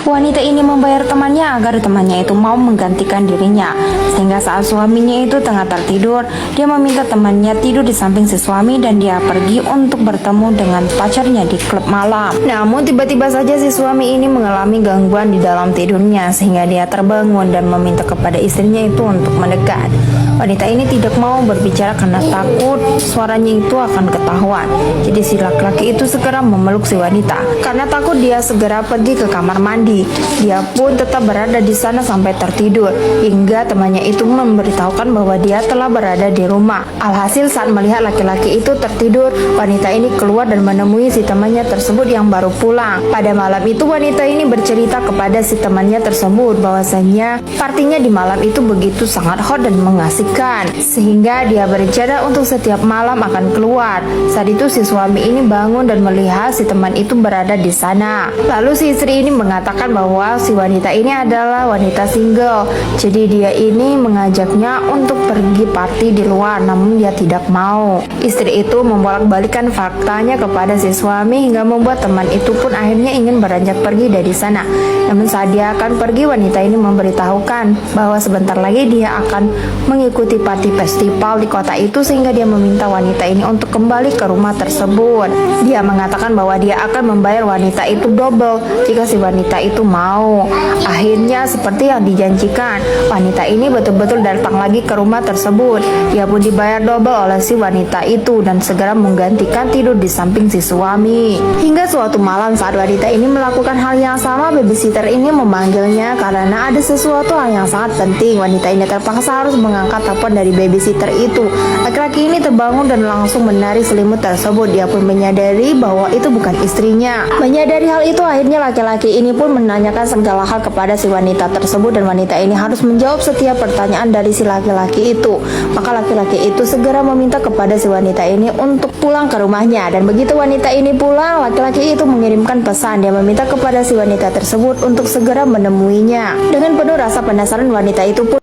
Wanita ini membayar temannya agar temannya itu mau menggantikan dirinya. Sehingga saat suaminya itu tengah tertidur, dia meminta temannya tidur di samping si suami dan dia pergi untuk bertemu dengan pacarnya di klub malam. Namun tiba-tiba saja si suami ini mengalami gangguan di dalam tidurnya sehingga dia terbangun dan meminta kepada istrinya itu untuk mendekat. Wanita ini tidak mau berbicara karena takut suaranya itu akan ketahuan. Jadi si laki-laki itu segera memeluk si wanita. Karena takut, dia segera pergi ke kamar mandi. Dia pun tetap berada di sana sampai tertidur hingga temannya itu memberitahukan bahwa dia telah berada di rumah. Alhasil saat melihat laki-laki itu tertidur, wanita ini keluar dan menemui si temannya tersebut yang baru pulang. Pada malam itu wanita ini bercerita kepada si temannya tersebut bahwasanya partinya di malam itu begitu sangat hot dan mengasihkan, sehingga dia berencana untuk setiap malam akan keluar. Saat itu si suami ini bangun dan melihat si teman itu berada di sana. Lalu si istri ini mengatakan bahwa si wanita ini adalah wanita single. Jadi dia ini mengajaknya untuk pergi party di luar, namun dia tidak mau. Istri itu membolak-balikan faktanya kepada si suami hingga membuat teman itu pun akhirnya ingin beranjak pergi dari sana. Namun saat dia akan pergi, wanita ini memberitahukan bahwa sebentar lagi dia akan mengikuti party festival di kota itu, sehingga dia meminta wanita ini untuk kembali ke rumah tersebut. Dia mengatakan bahwa dia akan membayar wanita itu double jika si wanita itu mau. Akhirnya seperti yang dijanjikan, wanita ini betul-betul datang lagi ke rumah tersebut. Dia pun dibayar double oleh si wanita itu dan segera menggantikan tidur di samping si suami. Hingga suatu malam saat wanita ini melakukan hal yang sama, babysitter ini memanggilnya karena ada sesuatu hal yang sangat penting. Wanita ini terpaksa harus mengangkat telepon dari babysitter itu. Laki-laki ini terbangun dan langsung menarik selimut tersebut. Dia pun menyadari bahwa itu bukan istrinya. Menyadari hal itu, akhirnya laki-laki ini pun menanyakan segala hal kepada si wanita tersebut dan wanita ini harus menjawab setiap pertanyaan dari si laki-laki itu. Maka laki-laki itu segera meminta kepada si wanita ini untuk pulang ke rumahnya, dan begitu wanita ini pulang, laki-laki itu mengirimkan pesan. Dia meminta kepada si wanita tersebut untuk segera menemuinya. Dengan penuh rasa penasaran, wanita itu pun